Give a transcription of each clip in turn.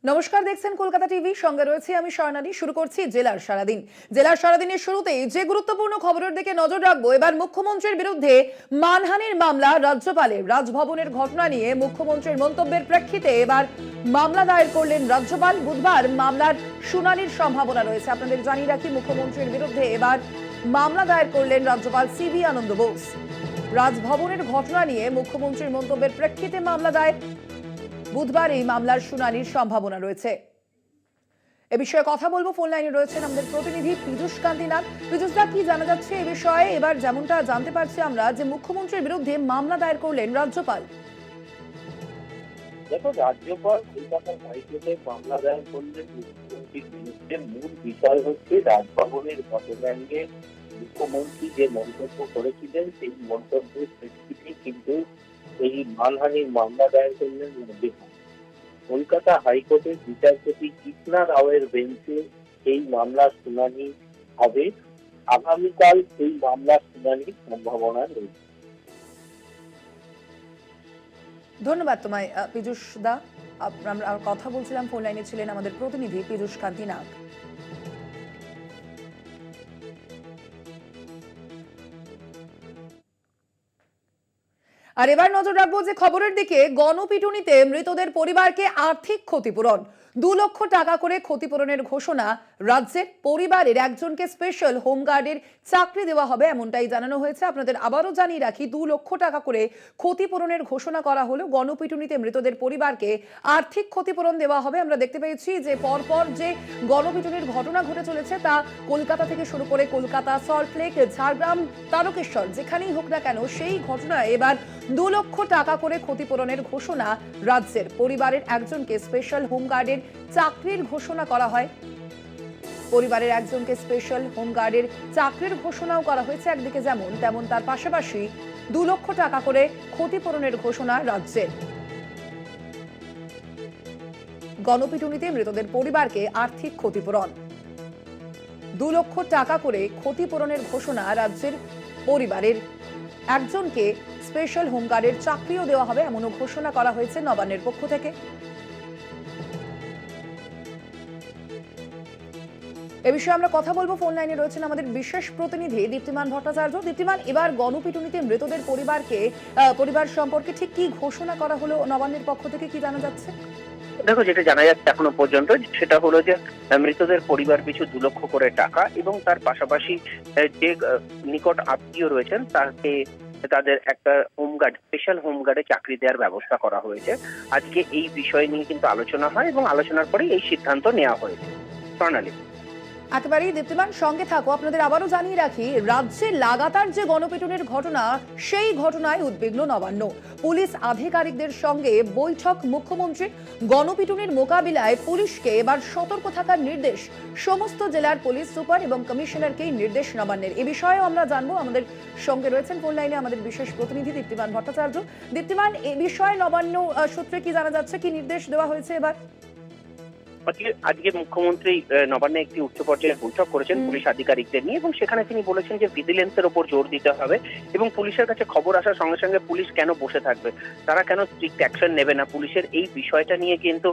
নমস্কার, দেখছেন কলকাতা টিভি। সঙ্গে রয়েছে আমি স্বর্ণালী। শুরু করছি জেলার সারাদিন। জেলার সারাদিনের শুরুতেই যে গুরুত্বপূর্ণ খবরের দিকে নজর রাখবো, এবার মুখ্যমন্ত্রীর বিরুদ্ধে মানহানির মামলা রাজ্যপালের। রাজভবনের ঘটনা নিয়ে মুখ্যমন্ত্রীর মন্তব্যের প্রেক্ষিতে এবার মামলা দায়ের করলেন রাজ্যপাল। বুধবার মামলার শুনানির সম্ভাবনা রয়েছে। আপনাদের জানিয়ে রাখি, মুখ্যমন্ত্রীর বিরুদ্ধে এবার মামলা দায়ের করলেন রাজ্যপাল সিভি আনন্দ বোস। রাজভবনের ঘটনা নিয়ে মুখ্যমন্ত্রীর মন্তব্যের প্রেক্ষিতে মামলা দায়ের। বুধবার এই মামলার শুনানির সম্ভাবনা রয়েছে। এ বিষয়ে কথা বলবো। ফোন লাইনে রয়েছেন আমাদের প্রতিনিধি পীযূষ কান্তি নাগ। পীযূষ দা, কি জানা যাচ্ছে এ বিষয়ে? এবার যেমনটা জানতে পারছি আমরা যে মুখ্যমন্ত্রীর বিরুদ্ধে মামলা দায়ের করলেন রাজ্যপাল। দেখো, রাজ্যপাল কলকাতার হাইকোর্টে মামলা দায়ের করলেন মুখ্যমন্ত্রীর বিরুদ্ধে। মূল বিষয় হচ্ছে রাজভবনের ঘটনা নিয়ে মুখ্যমন্ত্রী যে মন্তব্য করেছিলেন সেই মন্তব্যের প্রেক্ষিতে কিন্তু এই মানহানির মামলা দায়ের করলেন রাজ্যপাল। কলকাতা হাইকোর্টের বিচারপতি কৃষ্ণা রাওয়ের বেঞ্চে এই মামলার শুনানি হবে। আগামীকাল এই মামলার শুনানির সম্ভাবনা রয়েছে। ধন্যবাদ তোমায় পীযূষ দা। আমরা কথা বলছিলাম, ফোন লাইনে ছিলেন আমাদের প্রতিনিধি পীযূষ কান্তি নাগ। আর এবার নজর রাখবো যে খবরের দিকে। গণপিটুনিতে মৃতদের পরিবারকে আর্থিক ক্ষতিপূরণ 2 লক্ষ টাকা করে ক্ষতিপূরণের ঘোষণা রাজ্যের। পরিবারের একজনকে স্পেশাল হোমগার্ডের চাকরি দেওয়া হবে, এমনটাই জানানো হয়েছে। আপনাদের আবারও জানিয়ে রাখি, 2 লক্ষ টাকা করে ক্ষতিপূরণের ঘোষণা করা হলো। গণপিটুনিতে মৃতদের পরিবারকে আর্থিক ক্ষতিপূরণ দেওয়া হবে। আমরা দেখতে পেয়েছি যে পরপর যে গণপিটুনির ঘটনা ঘটে চলেছে, তা কলকাতা থেকে শুরু করে কলকাতা, সল্টলেক, ঝাড়গ্রাম, তারকেশ্বর, যেখানেই হোক না কেন, সেই ঘটনায় এবার 2 লক্ষ টাকা করে ক্ষতিপূরণের ঘোষণা রাজ্যের। পরিবারের একজনকে স্পেশাল হোমগার্ডের চাকরির ঘোষণা করা হয়। পরিবারের একজনকে স্পেশাল হোমগার্ডের চাকরির ঘোষণাও করা হয়েছে। একদিকে যেমন তেমন, তার পাশাপাশি 2 লক্ষ টাকা করে ক্ষতিপূরণের ঘোষণা রাজ্যের। গণপিটুনিতে মৃতদের পরিবারকে আর্থিক ক্ষতিপূরণ 2 লক্ষ টাকা করে ক্ষতিপূরণের ঘোষণা রাজ্যের। পরিবারের একজনকে স্পেশাল হোমগার্ডের চাকরিও দেওয়া হবে, এমনও ঘোষণা করা হয়েছে নবান্নের পক্ষ থেকে। এ বিষয়ে আমরা কথা বলবো। ফোন লাইনে রয়েছেন আমাদের বিশেষ প্রতিনিধি দীপ্তিমান ভট্টাচার্য। দীপ্তিমান, এবার গণপিটুনিতে মৃতদের পরিবারকে পরিবার সম্পর্কে ঠিক কি ঘোষণা করা হলো নবান্নের পক্ষ থেকে, কি জানা যাচ্ছে? দেখো, যেটা জানা যাচ্ছে এখনো পর্যন্ত সেটা হলো যে মৃতদের পরিবার পিছু 2 লক্ষ করে টাকা এবং তার পাশাপাশি যে নিকট আত্মীয় রয়েছেন তাদের একটা হোমগার্ড, স্পেশাল হোমগার্ডে চাকরি দেওয়ার ব্যবস্থা করা হয়েছে। আজকে এই বিষয় নিয়ে কিন্তু আলোচনা হয় এবং আলোচনার পরে এই সিদ্ধান্ত নেওয়া হয়েছে। স্বর্ণালী, একেবারেই দীপ্তিমান, সঙ্গে থাকো। আপনাদের আবারও জানিয়ে রাখি, রাজ্যে লাগাতার যে গণপিটুনির ঘটনা, সেই ঘটনায় উদ্বিগ্ন নবান্ন। পুলিশ আধিকারিকদের সঙ্গে বৈঠক মুখ্যমন্ত্রীর। গণপিটুনির মোকাবিলায় পুলিশকে এবার সতর্ক থাকার নির্দেশ। সমস্ত জেলার পুলিশ সুপার এবং কমিশনারকেই নির্দেশ নবান্নের। এ বিষয়েও আমরা জানবো। আমাদের সঙ্গে রয়েছেন ফোন লাইনে আমাদের বিশেষ প্রতিনিধি দীপ্তিমান ভট্টাচার্য। দীপ্তিমান, এ বিষয়ে নবান্ন সূত্রে কি জানা যাচ্ছে, কি নির্দেশ দেওয়া হয়েছে এবার? আজকে মুখ্যমন্ত্রী নবান্নে একটি উচ্চ পর্যায়ের বৈঠক করেছেন পুলিশ আধিকারিকদের নিয়ে এবং সেখানে তিনি বলেছেন যে ভিজিলেন্সের ওপর জোর দিতে হবে এবং পুলিশের কাছে খবর আসার সঙ্গে সঙ্গে পুলিশ কেন বসে থাকবে, তারা কেন স্ট্রিক্ট অ্যাকশন নেবে না পুলিশের, এই বিষয়টা নিয়ে কিন্তু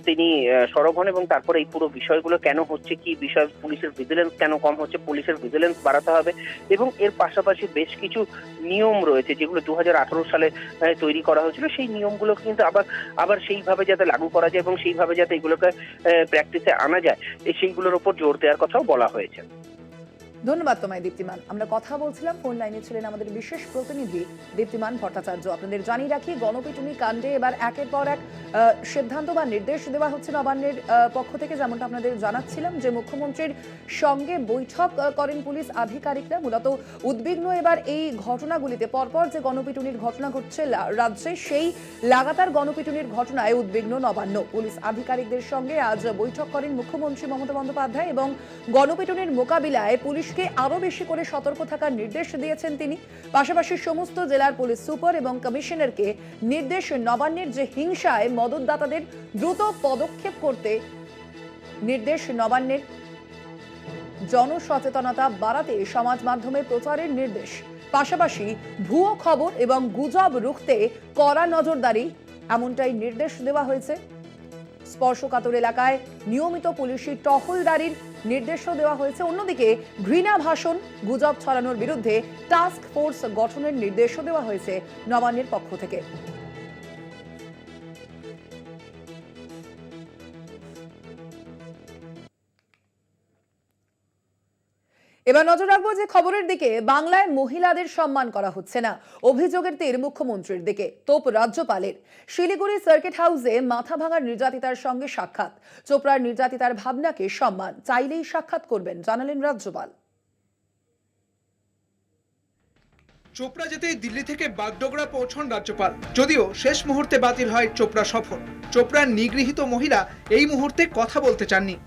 তিনি সরব হন এবং তারপর এই পুরো বিষয়গুলো কেন হচ্ছে, কি বিষয়, পুলিশের ভিজিলেন্স কেন কম হচ্ছে, পুলিশের ভিজিলেন্স বাড়াতে হবে এবং এর পাশাপাশি বেশ কিছু নিয়ম রয়েছে যেগুলো 2018 সালে তৈরি করা হয়েছিল। সেই নিয়মগুলো কিন্তু আবার সেইভাবে যাতে লাগু করা যায় এবং সেইভাবে যাতে এগুলোকে প্র্যাকটিসে আনা যায়, সেইগুলোর উপর জোর দেওয়ার কথাও বলা হয়েছে। ধন্যবাদ তোমায় দীপ্তিমান। আমরা কথা বলছিলাম, ফোন লাইনে ছিলেন আমাদের বিশেষ প্রতিনিধি দীপ্তিমান ভট্টাচার্য। আপনাদের জানিয়ে রাখি, গণপিটুনি কাণ্ডে এবার একের পর এক সিদ্ধান্ত বা নির্দেশ দেওয়া হচ্ছে নবান্নের পক্ষ থেকে। যেমনটা আপনাদের জানাচ্ছিলাম যে মুখ্যমন্ত্রীর সঙ্গে বৈঠক করেন পুলিশ আধিকারিকরা। মূলত উদ্বিগ্ন এবার এই ঘটনাগুলিতে। পরপর যে গণপিটুনির ঘটনা ঘটছে রাজ্যে, সেই লাগাতার গণপিটুনির ঘটনায় উদ্বিগ্ন নবান্ন। পুলিশ আধিকারিকদের সঙ্গে আজ বৈঠক করেন মুখ্যমন্ত্রী মমতা বন্দ্যোপাধ্যায় এবং গণপিটুনির মোকাবিলায় পুলিশকে আরো বেশি করে সতর্ক থাকার নির্দেশ দিয়েছেন তিনি। পাশাপাশি সমস্ত জেলার পুলিশ সুপার এবং কমিশনারকে নির্দেশ নবান্নের। যে হিংসায় মদতদাতাদের দ্রুত পদক্ষেপ করতে নির্দেশ নবান্নের। জনসচেতনতা বাড়াতে সমাজ মাধ্যমে প্রচারের নির্দেশ। পাশাপাশি ভুয়ো খবর এবং গুজব রুখতে কড়া নজরদারি, এমনটাই নির্দেশ দেওয়া হয়েছে। স্পর্শকাতর এলাকায় নিয়মিত পুলিশি টহলদারির নির্দেশও দেওয়া হয়েছে। অন্যদিকে ঘৃণা ভাষণ, গুজব ছড়ানোর বিরুদ্ধে টাস্ক ফোর্স গঠনের নির্দেশও দেওয়া হয়েছে নবান্নের পক্ষ থেকে। এবার নজর রাখবো যে খবরের দিকে। বাংলায় মহিলাদের সম্মান করা হচ্ছে না, অভিযোগের তীর মুখ্যমন্ত্রীর দিকে। তোপ রাজ্যপালের। শিলিগুড়ি সার্কিট হাউসে মাথা ভাঙার নির্যাতিতার সঙ্গে সাক্ষাৎ। চোপড়ার নির্যাতিতার ভাবনাকে সম্মান, চাইলেই সাক্ষাৎ করবেন জানালেন রাজ্যপাল। চোপড়া যেতেই দিল্লি থেকে বাগডোগরা পৌঁছন রাজ্যপাল। যদিও শেষ মুহূর্তে বাতিল হয় চোপড়া সফর। চোপড়ার নিগৃহীত মহিলা এই মুহূর্তে কথা বলতে চাননি।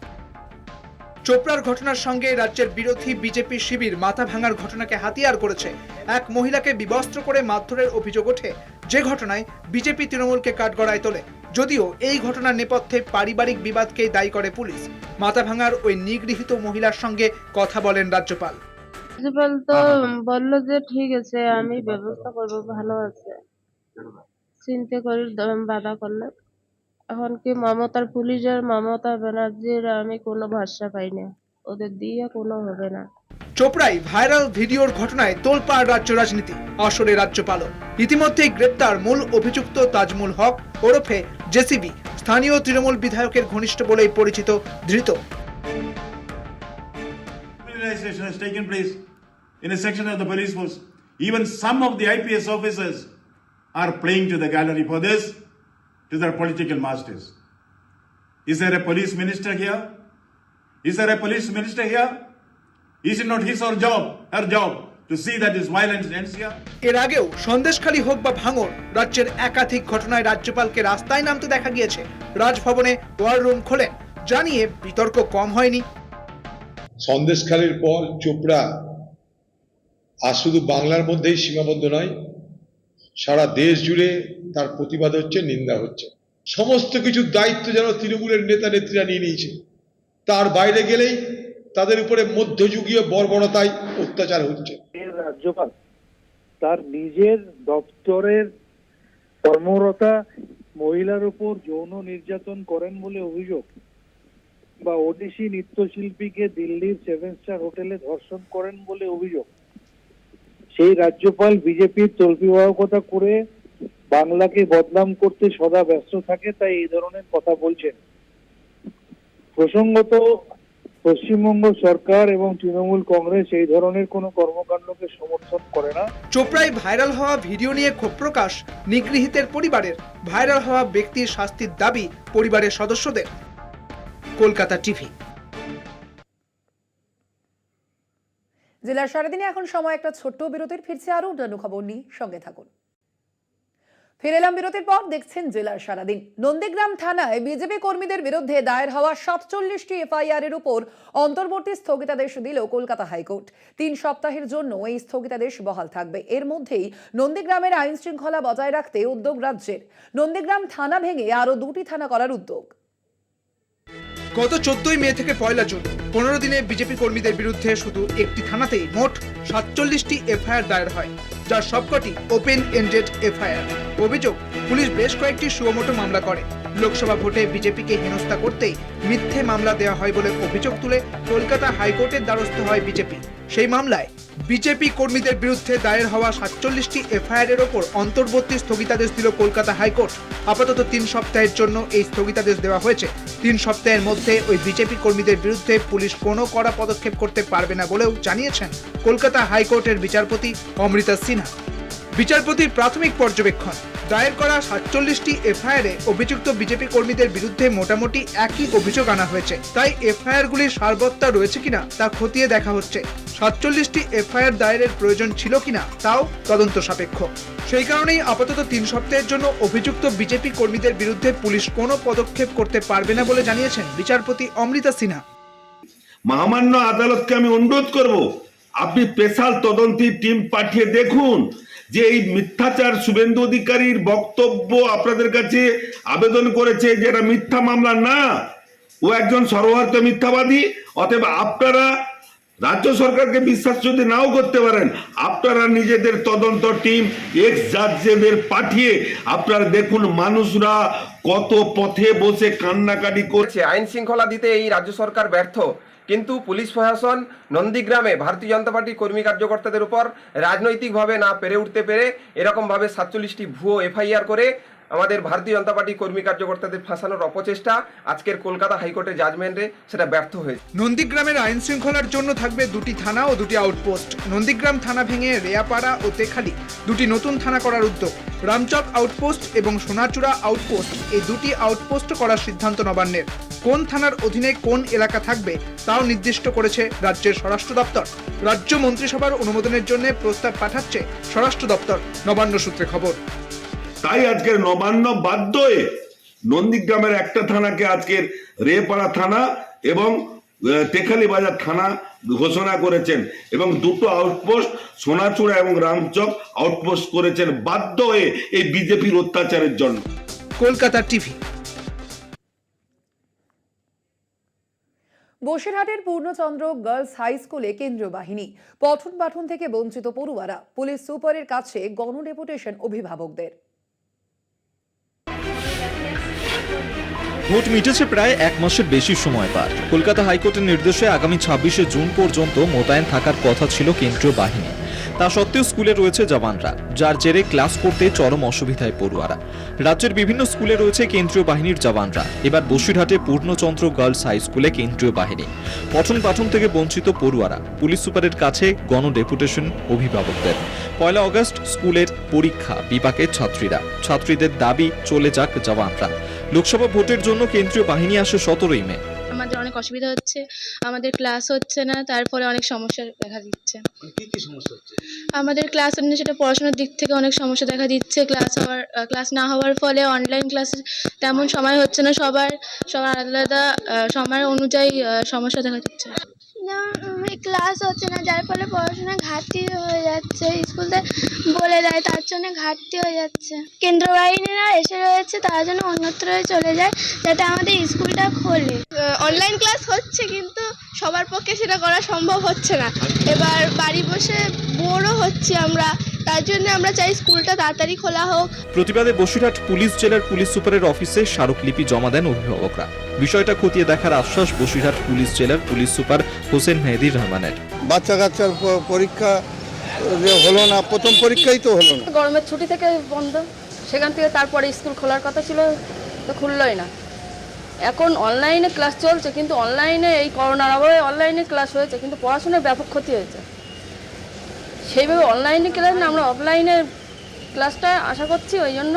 চোপড়ার ঘটনার সঙ্গে রাজ্যের বিরোধী বিজেপি শিবির মাথা ভাঙার ঘটনাকে হাতিয়ার করেছে। এক মহিলাকে বিবস্ত্র করে মারধরের অভিযোগ ওঠে, যে ঘটনায় বিজেপি তৃণমূলকে কাঠগড়ায় তোলে। যদিও এই ঘটনার নেপথ্যে পারিবারিক বিবাদকেই দায়ী করে পুলিশ। মাথা ভাঙার ওই নিগৃহীত মহিলার সঙ্গে কথা বলেন রাজ্যপাল। প্রিন্সিপাল তো বললো যে ঠিক আছে, আমি ব্যবস্থা করবো, ভালো আছে, চিন্তা করি বাধা করলে। এখন কি মমতার পুলিশ আর মমতা ব্যানার্জির আমি কোনো ভরসা পাই না, ওদের দিয়ে কোনো হবে না। চোপড়ায় ভাইরাল ভিডিওর ঘটনায় তোলপাড় রাজ্য রাজনীতি, আসরে রাজ্যপালও। ইতিমধ্যেই গ্রেপ্তার মূল অভিযুক্ত তাজমুল হক ওরফে জেসিবি, স্থানীয় তৃণমূল বিধায়কের ঘনিষ্ঠ বলেই পরিচিত ধৃত। Criminalization has taken place in a section of the police force. Even some of the IPS officers are playing to the gallery for this, to their political masters. Is there a police minister here? Is there a police minister here? Is it not his or her job to see that this violence ends here? এর আগেও সন্দেশখালী হোক বা ভাঙড়, রাজ্যের একাধিক ঘটনায় রাজ্যপালকে রাস্তায় নামতে দেখা গিয়েছে। রাজভবনে ওয়ার রুম খোলেন, জানিয়ে বিতর্ক কম হয়নি। সন্দেশখালীর পর চোপড়া আর শুধু বাংলার মধ্যেই সীমাবদ্ধ নয়, সারা দেশ জুড়ে তার প্রতিবাদ হচ্ছে, নিন্দা হচ্ছে। সমস্ত কিছুর দায়িত্ব যেন তৃণমূলের নেতা নেত্রীরা নিয়ে নিয়েছে। তার বাইরে গেলেই তাদের উপরে মধ্যযুগীয় বর্বরতায় অত্যাচার হচ্ছে। রাজ্যপাল তার নিজের দপ্তরের কর্মরতা মহিলার উপর যৌন নির্যাতন করেন বলে অভিযোগ, বা ওডিসি নৃত্যশিল্পীকে দিল্লির 7 স্টার হোটেলে ধর্ষণ করেন বলে অভিযোগ, সেই রাজ্যপাল বিজেপির তল্পিবাহকতা করে বাংলাকে বদনাম করতে সদা ব্যস্ত থাকে, তাই এই ধরনের কথা বলছেন। প্রসঙ্গত পশ্চিমবঙ্গ সরকার এবং তৃণমূল কংগ্রেস এই ধরনের কোনো কর্মকাণ্ডকে সমর্থন করে না। চোপড়ায় ভাইরাল হওয়া ভিডিও নিয়ে ক্ষোভ প্রকাশ নিগৃহীতের পরিবারের। ভাইরাল হওয়া ব্যক্তির শাস্তির দাবি পরিবারের সদস্যদের। কলকাতা টিভি। জেলার সারাদিনে এখন সময় একটা ছোট্ট বিরতির। ফিরছে আরো অন্যান্য খবর নিয়ে, সঙ্গে থাকুন। ফিরে এলাম বিরতির পর, দেখছেন জেলার সারাদিন। নন্দীগ্রাম থানায় বিজেপি কর্মীদের বিরুদ্ধে দায়ের হওয়া 47টি এফআইআর এর উপর অন্তর্বর্তী স্থগিতাদেশ দিল কলকাতা হাইকোর্ট। 3 সপ্তাহের জন্য এই স্থগিতাদেশ বহাল থাকবে। এর মধ্যেই নন্দীগ্রামের আইন শৃঙ্খলা বজায় রাখতে উদ্যোগ রাজ্যের। নন্দীগ্রাম থানা ভেঙে আরো 2টি থানা করার উদ্যোগ। গত 14 মে থেকে 1 জুন 15 দিনে বিজেপি কর্মীদের বিরুদ্ধে শুধু একটি থানাতেই মোট 47টি এফআইআর দায়ের হয়, যার সবকটি ওপেন এন্ডেড এফআইআর। অভিযোগ, পুলিশ বেশ কয়েকটি সুমোটো মামলা করে। লোকসভা ভোটে বিজেপিকে হেনস্থা করতেই মিথ্যে মামলা দেওয়া হয় বলে অভিযোগ তুলে কলকাতা হাইকোর্টের দ্বারস্থ হয় বিজেপি। সেই মামলায় বিজেপি কর্মীদের বিরুদ্ধে দায়ের হওয়া 47টি এফআইআর এর ওপর অন্তর্বর্তী স্থগিতাদেশ দিল কলকাতা হাইকোর্ট। আপাতত 3 সপ্তাহের জন্য এই স্থগিতাদেশ দেওয়া হয়েছে। 3 সপ্তাহের মধ্যে ওই বিজেপি কর্মীদের বিরুদ্ধে পুলিশ কোনো কড়া পদক্ষেপ করতে পারবে না বলেও জানিয়েছেন কলকাতা হাইকোর্টের বিচারপতি অমৃতা সিনহা। বিচারপতির প্রাথমিক পর্যবেক্ষণ, দায়ের করা 47টি এফআইআরে অভিযুক্ত বিজেপি কর্মীদের বিরুদ্ধে মোটামুটি একই অভিযোগ আনা হয়েছে। তাই এফআইআরগুলির সারবত্তা রয়েছে কিনা তা খতিয়ে দেখা হচ্ছে। 47টি এফআইআর দায়েরের প্রয়োজন ছিল কিনা তাও তদন্ত সাপেক্ষ। সেই কারণেই আপাতত 3 সপ্তাহের জন্য অভিযুক্ত বিজেপি কর্মীদের বিরুদ্ধে পুলিশ কোনো পদক্ষেপ করতে পারবে না বলে জানিয়েছেন বিচারপতি অমৃতা সিনহা। মহামান্য আদালতকে আমি অনুরোধ করব, আপনি স্পেশাল তদন্তি টিম পাঠিয়ে দেখুন যে এই মিথ্যাচার শুভেন্দু অধিকারীর বক্তব্য আপনাদের কাছে আবেদন করেছে যে এটা মিথ্যা মামলা না, ও একজন সর্বভারতীয় মিথ্যাবাদী। অতএব আপনারা রাজ্য সরকারকে বিশ্বাস যদি নাও করতে পারেন, আপনারা নিজেদের তদন্ত টিম এক্স জাজদের পাঠিয়ে আপনারা দেখুন মানুষরা কত পথে বসে কান্নাকাটি করছে। আইন শৃঙ্খলা দিতে এই রাজ্য সরকার ব্যর্থ, কিন্তু পুলিশ প্রশাসন নন্দীগ্রামে ভারতীয় জনতা পার্টি কর্মী কার্যকর্তাদের উপর রাজনৈতিকভাবে না পেরে উঠতে পেরে এরকমভাবে 47টি ভুয়ো এফআইআর করে আমাদের ভারতীয় জনতা পার্টি কর্মী কার্যকর্তাদের ফাঁসানোর অপচেষ্টা আজকের কলকাতা হাইকোর্টের জাজমেন্টে সেটা ব্যর্থ হয়েছে। নন্দীগ্রামের আইন শৃঙ্খলার জন্য থাকবে 2টি থানা ও 2টি আউটপোস্ট। নন্দীগ্রাম থানা ভেঙে রেয়াপাড়া ও তেখালি 2টি নতুন থানা করার উদ্যোগ। রামচক আউটপোস্ট এবং সোনাচূড়া আউটপোস্ট, এই 2টি আউটপোস্ট করার সিদ্ধান্ত নবান্নের। কোন থানার অধীনে কোন এলাকা থাকবে তাও নির্দিষ্ট করেছে রাজ্যের স্বরাষ্ট্র দপ্তর। রাজ্য মন্ত্রিসভার অনুমোদনের জন্য প্রস্তাব পাঠাচ্ছে স্বরাষ্ট্র দপ্তর, নবান্ন সূত্রে খবর। তাই আজকের নবান্ন বাধ্য হয়ে নন্দীগ্রামের একটা থানাকে আজকের রেপাড়া থানা এবং তেখালি বাজার থানা ঘোষণা করেছেন এবং 2টো আউটপোস্ট সোনাচূড়া এবং রামচক আউটপোস্ট করেছেন বাধ্য হয়ে এই বিজেপির অত্যাচারের জন্য। কলকাতা টিভি। বসিরহাটের পূর্ণচন্দ্র গার্লস হাই স্কুলে কেন্দ্রীয় বাহিনী, পঠন পাঠন থেকে বঞ্চিত পড়ুয়ারা, পুলিশ সুপারের কাছে গণডেপুটেশন অভিভাবকদের। ভোট মিটেছে প্রায় 1 মাসের বেশি সময় পার। কলকাতা হাইকোর্টের নির্দেশে আগামী 26শে জুন পর্যন্ত মোতায়েন থাকার কথা ছিল কেন্দ্রীয় বাহিনী। তা সত্ত্বেও স্কুলে রয়েছে জওয়ানরা, যার জেরে ক্লাস করতে চরম অসুবিধায় পড়ুয়ারা। রাজ্যের বিভিন্ন স্কুলে রয়েছে কেন্দ্রীয় বাহিনীর জওয়ানরা। এবার বসিরহাটে পূর্ণচন্দ্র গার্লস হাই স্কুলে কেন্দ্রীয় বাহিনী, পঠন পাঠন থেকে বঞ্চিত পড়ুয়ারা, পুলিশ সুপারের কাছে গণডেপুটেশন অভিভাবকদের। 1 আগস্ট স্কুলের পরীক্ষা, বিপাকে ছাত্রীরা, ছাত্রীদের দাবি চলে যাক জওয়ানরা। লোকসভা ভোটের জন্য কেন্দ্রীয় বাহিনী আসে 17ই মে। আমাদের অনেক অসুবিধা হচ্ছে, আমাদের ক্লাস হচ্ছে না, তারপরে অনেক সমস্যা দেখা দিচ্ছে। কি কি সমস্যা হচ্ছে? আমাদের ক্লাস হচ্ছে না, সেটা পড়াশোনার দিক থেকে অনেক সমস্যা দেখা দিচ্ছে। ক্লাস না হওয়ার ফলে অনলাইন ক্লাসে তেমন সময় হচ্ছে না, সবার আলাদা সময় অনুযায়ী সমস্যা দেখা দিচ্ছে। ক্লাস হচ্ছে না, যার ফলে পড়াশোনায় ঘাটতি হয়ে যাচ্ছে, স্কুলে বলে দেয় তার জন্য ঘাটতি হয়ে যাচ্ছে। কেন্দ্র বাহিনীরা এসে রয়েছে, তার জন্য অন্যত্র চলে যায় যাতে আমাদের স্কুলটা খোলে। অনলাইন ক্লাস হচ্ছে কিন্তু সবার পক্ষে সেটা করা সম্ভব হচ্ছে না। এবার বাড়ি বসে বোরও হচ্ছি আমরা, তার জন্য আমরা চাই স্কুলটা তাড়াতাড়ি খোলা হোক। প্রতিবাদে বসিরহাট পুলিশ জেলার পুলিশ সুপারের অফিসে স্মারকলিপি জমা দেন অভিভাবকরা। বিষয়টা খতিয়ে দেখার আশ্বাস বসিরহাট পুলিশ জেলার পুলিশ সুপার হোসেন মেহেদির রহমানের। বাচ্চা কাচ্চার পরীক্ষা হলো না, প্রথম পরীক্ষাই তো হলো না। গরমের ছুটি থেকে বন্ধ, সেখান থেকে তারপরে স্কুল খোলার কথা ছিল, তো খুললই না। এখন অনলাইনে ক্লাস চলছে, কিন্তু অনলাইনে এই করোনার আবহে অনলাইনে ক্লাস হয়েছে, কিন্তু পড়াশোনার ব্যাপক ক্ষতি হয়েছে। সেইভাবে অনলাইনে ক্লাস না, আমরা অফলাইনে ক্লাসটা আশা করছি, ওই জন্য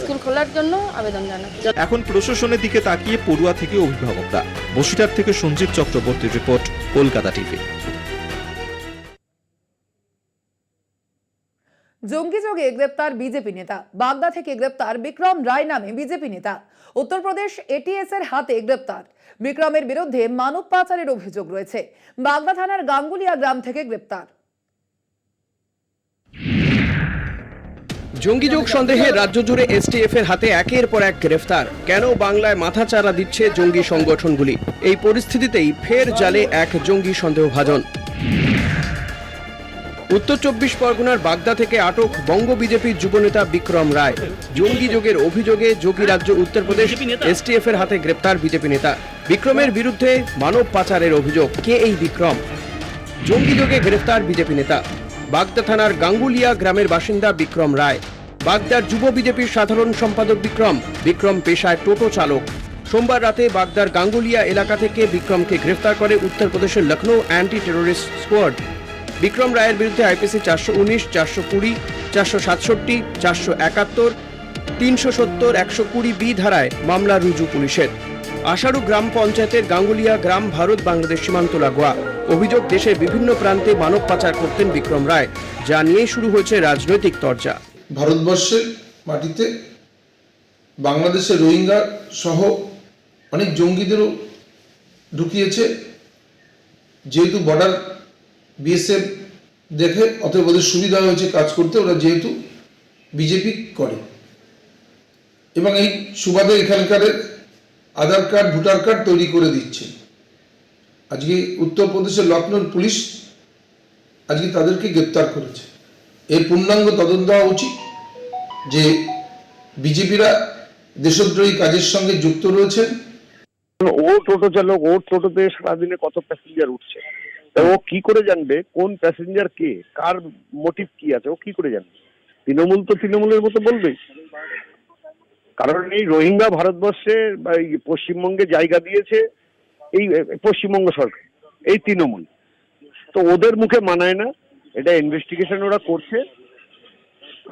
স্কুল খোলার জন্য আবেদন জানাচ্ছি। এখন প্রশাসনের দিকে তাকিয়ে পড়ুয়া থেকে অভিভাবকরা। বসিরহাট থেকে সঞ্জীব চক্রবর্তীর রিপোর্ট, কলকাতা টিভি। জঙ্গিযোগে গ্রেপ্তার বিজেপি নেতা। বাগদা থেকে গ্রেপ্তার বিক্রম রায় নামে বিজেপি নেতা। উত্তরপ্রদেশ এটিএস এর হাতে গ্রেপ্তার। বিক্রমের বিরুদ্ধে মানব পাচারের অভিযোগ রয়েছে। বাগদা থানার গাঙ্গুলিয়া গ্রাম থেকে গ্রেপ্তার। জঙ্গিযোগ সন্দেহে রাজ্য জুড়ে এসটিএফ এর হাতে একের পর এক গ্রেফতার। কেন বাংলায় মাথাচাড়া দিচ্ছে জঙ্গি সংগঠনগুলি? এই পরিস্থিতিতেই ফের জালে এক জঙ্গি সন্দেহভাজন। উত্তর 24 পরগনার বাগদা থেকে আটক বঙ্গ বিজেপির যুবনেতা বিক্রম রায়। জঙ্গিযোগের অভিযোগে যোগী রাজ্য উত্তরপ্রদেশ এসটিএফ এর হাতে গ্রেপ্তার বিজেপি নেতা। বিক্রমের বিরুদ্ধে মানব পাচারের অভিযোগ। কে এই বিক্রম? জঙ্গিযোগে গ্রেফতার বিজেপি নেতা। বাগদা থানার গাঙ্গুলিয়া গ্রামের বাসিন্দা বিক্রম রায়। বাগদার যুব বিজেপির সাধারণ সম্পাদক বিক্রম পেশায় টোটো চালক। সোমবার রাতে বাগদার গাঙ্গুলিয়া এলাকা থেকে বিক্রমকে গ্রেফতার করে উত্তরপ্রদেশের Lucknow anti terrorist squad. Vikram রায়ের বিরুদ্ধে আইপিসি 419, 420, 467, 471, 370, 120B ধারায় মামলা রুজু পুলিশের। আশারু গ্রাম পঞ্চায়েতের গাঙ্গুলিয়া গ্রাম ভারত বাংলাদেশ সীমান্ত লাগোয়া। অভিযোগ, দেশের বিভিন্ন প্রান্তে মানব পাচার করতেন বিক্রম রায়, যা নিয়ে শুরু হয়েছে রাজনৈতিক চর্চা। ভারতবর্ষের মাটিতে বাংলাদেশের রোহিঙ্গা সহ অনেক জঙ্গিদেরও ঢুকিয়েছে। যেহেতু বর্ডার বিএসএফ দেখে, অতএব ওদের সুবিধা হয়েছে কাজ করতে, ওরা যেহেতু বিজেপি করে এবং এই সুবাদে এখানকার আধার কার্ড ভোটার কার্ড তৈরি করে দিচ্ছে। আজকে উত্তরপ্রদেশের লখনৌর পুলিশ আজকে তাদেরকে গ্রেপ্তার করেছে। এর পূর্ণাঙ্গ তদন্ত হওয়া উচিত যে বিজেপিরা দেশদ্রোহী কাজের সঙ্গে যুক্ত রয়েছেন। ও টোটো চালক, ওর টোটোতে সারাদিনে কত প্যাসেঞ্জার উঠছে, তা ও কি করে জানবে কোন প্যাসেঞ্জার কে, কার মোটিভ কি আছে, ও কি করে জানবে? তৃণমূল তো তৃণমূলের মতো বলবেই, কারণ এই রোহিঙ্গা ভারতবর্ষে বা এই পশ্চিমবঙ্গে জায়গা দিয়েছে এই পশ্চিমবঙ্গ সরকার, এই তৃণমূল। তো ওদের মুখে মানায় না, এটা ইনভেস্টিগেশন ওরা করছে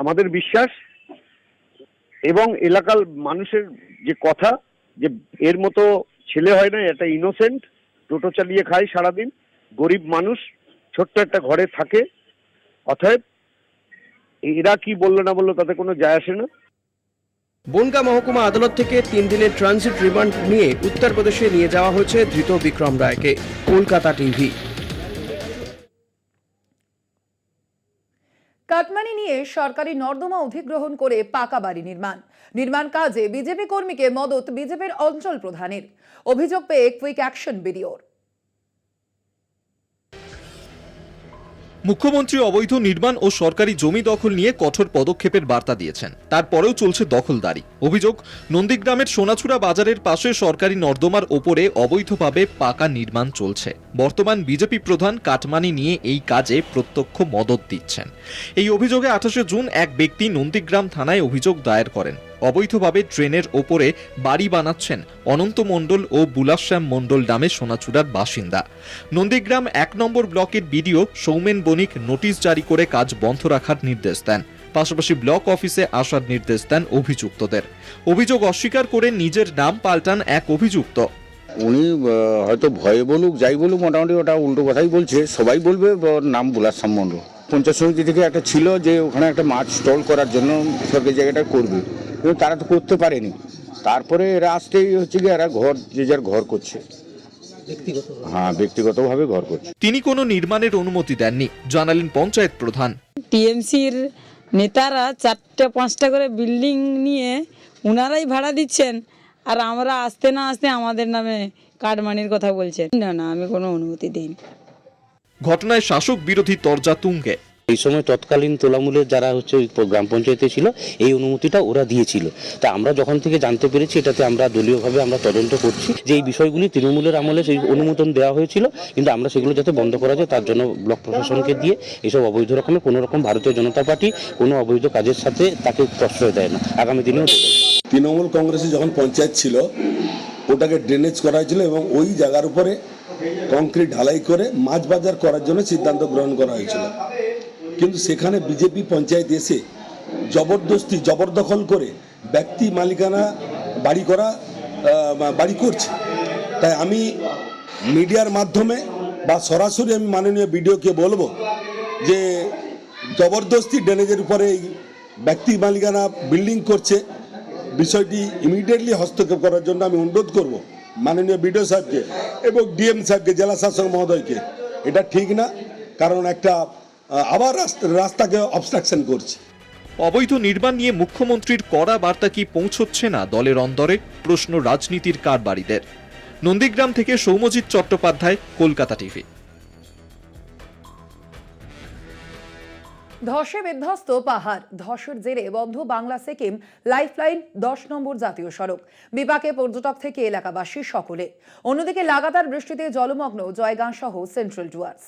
আমাদের বিশ্বাস, এবং এলাকার মানুষের যে কথা যে এর মতো ছেলে হয় না, এটা ইনোসেন্ট, টোটো চালিয়ে খায় সারাদিন, গরিব মানুষ, ছোট্ট একটা ঘরে থাকে, অতএব এরা কি বললো না বললো তাতে কোনো যায় আসে না। বনগাঁ মহকুমা আদালত থেকে 3 দিনের ট্রানজিট রিমান্ড নিয়ে উত্তরপ্রদেশে নিয়ে যাওয়া হয়েছে ধৃত বিক্রম রায়কে। কলকাতা টিভি। কাটমানি নিয়ে সরকারি নর্দমা অধিগ্রহণ করে পাকা বাড়ি নির্মাণ কাজে বিজেপি কর্মীকে মদত বিজেপির অঞ্চল প্রধানের। অভিযোগ পেয়ে কুইক অ্যাকশন বিডিওর। মুখ্যমন্ত্রী অবৈধ নির্মাণ ও সরকারি জমি দখল নিয়ে কঠোর পদক্ষেপের বার্তা দিয়েছেন, তারপরেও চলছে দখলদারি। অভিযোগ, নন্দীগ্রামের সোনাচূড়া বাজারের পাশে সরকারি নর্দমার ওপরে অবৈধভাবে পাকা নির্মাণ চলছে। বর্তমান বিজেপি প্রধান কাটমানি নিয়ে এই কাজে প্রত্যক্ষ মদত দিচ্ছেন। এই অভিযোগে 28 জুন এক ব্যক্তি নন্দীগ্রাম থানায় অভিযোগ দায়ের করেন। অবৈধভাবে ট্রেনের ওপরে বাড়ি বানাচ্ছেন অনন্ত মণ্ডল ও বুলাশ্যাম মণ্ডল নামে সোনাচূড়ার বাসিন্দা। নন্দীগ্রাম 1 নম্বর ব্লকের বিডিও সৌমেন বণিক নোটিশ জারি করে কাজ বন্ধ রাখার নির্দেশ দেন। পাশাপাশি ব্লক অফিসে আসার নির্দেশ দেন অভিযুক্তদের। অভিযোগ অস্বীকার করে নিজের নাম পাল্টান এক অভিযুক্ত। উনি হয়তো ভয়ে বলুক যাই বলুক, মোটামুটি ওটা উল্টো কথাই বলছে। সবাই বলবে ওর নাম বুলাশ্যাম মণ্ডল। পঞ্চায়েত সমিতি থেকে একটা ছিল যে ওখানে একটা মাছ স্টল করার জন্য সরকারি জায়গাটা করবে, কিন্তু তারা তো করতে পারেনি। তারপরে এরা আসতেই হচ্ছে কি এরা ঘর যে যার ঘর করছে, ব্যক্তিগতভাবে ঘর করছে। তিনি কোনো নির্মাণের অনুমতি দেননি জানালেন পঞ্চায়েত প্রধান। টিএমসির নেতারা 4-5টা করে বিল্ডিং নিয়ে ওনারাই ভাড়া দিচ্ছেন, আর আমরা আসতে না আসতে আমাদের নামে কাটমানির কথা বলছেন। না, আমি কোনো অনুমতি দিইনি। ঘটনায় শাসক বিরোধী তরজা তুঙ্গে। এই সময় তৎকালীন তৃণমূলের যারা হচ্ছে গ্রাম পঞ্চায়েতে ছিল এই অনুমতিটা ওরা দিয়েছিল। তা আমরা যখন থেকে জানতে পেরেছি, এটাতে আমরা দলীয়ভাবে আমরা তদন্ত করছি যে এই বিষয়গুলি তৃণমূলের আমলে সেই অনুমোদন দেওয়া হয়েছিল, কিন্তু আমরা সেগুলো যাতে বন্ধ করা যায় তার জন্য ব্লক প্রশাসনকে দিয়ে এইসব অবৈধ রকমের কোনো রকম ভারতীয় জনতা পার্টি কোনো অবৈধ কাজের সাথে তাকে প্রশ্রয় দেয় না, আগামী দিনেও দেবে। তৃণমূল কংগ্রেসে যখন পঞ্চায়েত ছিল ওটাকে ড্রেনেজ করা হয়েছিল এবং ওই জায়গার উপরে কংক্রিট ঢালাই করে মাছ বাজার করার জন্য সিদ্ধান্ত গ্রহণ করা হয়েছিল। কিন্তু সেখানে বিজেপি পঞ্চায়েত এসে জবরদখল করে ব্যক্তি মালিকানা বাড়ি করছে। তাই আমি মিডিয়ার মাধ্যমে বা সরাসরি আমি মাননীয় বিডিওকে বলবো যে জবরদস্তি ড্রেনেজের উপরে ব্যক্তি মালিকানা বিল্ডিং করছে, বিষয়টি ইমিডিয়েটলি হস্তক্ষেপ করার জন্য আমি অনুরোধ করব মাননীয় বিডিও সাহেবকে এবং ডিএম সাহেবকে, জেলা শাসক মহোদয়কে। এটা ঠিক না, কারণ একটা আবার রাস্তাকে অবস্ট্রাকশন করছে। অবৈধ নির্মাণ নিয়ে মুখ্যমন্ত্রীর কড়া বার্তা কি পৌঁছচ্ছে না দলের অন্দরে? প্রশ্ন রাজনীতির কারবারিদের। নন্দীগ্রাম থেকে সৌম্যজিৎ চট্টোপাধ্যায়, কলকাতা টিভি। ধসে বিধ্বস্ত পাহাড়, ধসের জেরে বন্ধ বাংলা সিকিম লাইফলাইন 10 নম্বর জাতীয় সড়ক। বিপাকে পর্যটক থেকে এলাকাবাসী সকলে। অন্যদিকে লাগাতার বৃষ্টিতে জলমগ্ন জয়গাঁ সহ সেন্ট্রাল ডুয়ার্স।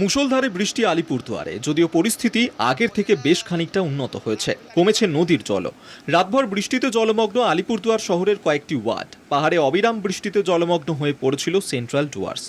মুষলধারে বৃষ্টি আলিপুরদুয়ারে, যদিও পরিস্থিতি আগের থেকে বেশ খানিকটা উন্নত হয়েছে, কমেছে নদীর জল। রাতভর বৃষ্টিতে জলমগ্ন আলিপুরদুয়ার শহরের কয়েকটি ওয়ার্ড। পাহাড়ে অবিরাম বৃষ্টিতে জলমগ্ন হয়ে পড়েছিল সেন্ট্রাল ডুয়ার্স।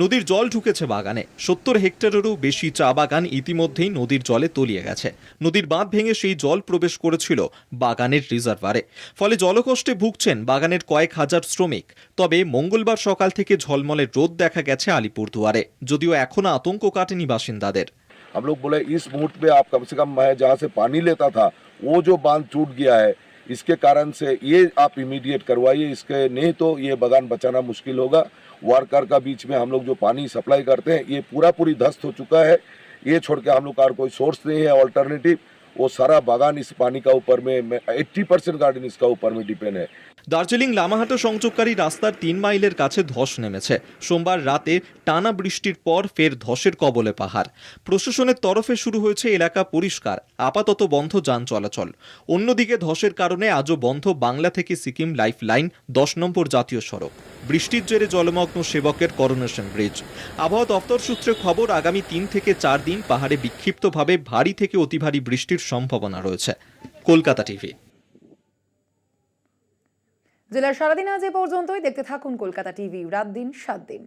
নদীর জল ঢুকেছে বাগানে। 70 হেক্টরেরও বেশি চা বাগান ইতিমধ্যেই নদীর জলে তলিয়ে গেছে। নদীর বাঁধ ভেঙে সেই জল প্রবেশ করেছিল বাগানের রিজার্ভারে। ফলে জলকষ্টে ভুগছেন বাগানের কয়েক হাজার শ্রমিক। তবে মঙ্গলবার সকাল থেকে ঝলমলে রোদ দেখা গেছে আলিপুরদুয়ারে, যদিও এখনো আতঙ্ক काटेनी बाशिंदादेर। हम लोग बोले इस मुहूर्त पे आप कम से कम मैं जहाँ से पानी लेता था वो जो बांध टूट गया है, इसके कारण से ये आप इमीडिएट करवाइए, इसके नहीं तो ये बागान बचाना मुश्किल होगा। वारकार का बीच में हम लोग जो पानी सप्लाई करते हैं ये पूरी ध्वस्त हो चुका है। ये छोड़ के हम लोग का कोई सोर्स नहीं है ऑल्टरनेटिव। वो सारा बागान इस पानी का ऊपर में 80% गार्डन इसका ऊपर में डिपेंड है। দার্জিলিং লামাহাটা সংযোগকারী রাস্তার 3 মাইলের কাছে ধস নেমেছে। সোমবার রাতে টানা বৃষ্টির পর ফের ধসের কবলে পাহাড়। প্রশাসনের তরফে শুরু হয়েছে এলাকা পরিষ্কার, আপাতত বন্ধ যান চলাচল। অন্যদিকে ধসের কারণে আজও বন্ধ বাংলা থেকে সিকিম লাইফ লাইন 10 নম্বর জাতীয় সড়ক। বৃষ্টির জেরে জলমগ্ন সেবকের করোনেশন ব্রিজ। আবহাওয়া দফতর সূত্রে খবর, আগামী 3 থেকে 4 দিন পাহাড়ে বিক্ষিপ্তভাবে ভারী থেকে অতি ভারী বৃষ্টির সম্ভাবনা রয়েছে। কলকাতা টিভি। জেলার সারাদিন আজ এ পর্যন্তই। দেখতে থাকুন কলকাতা টিভি, রাত দিন 7 দিন।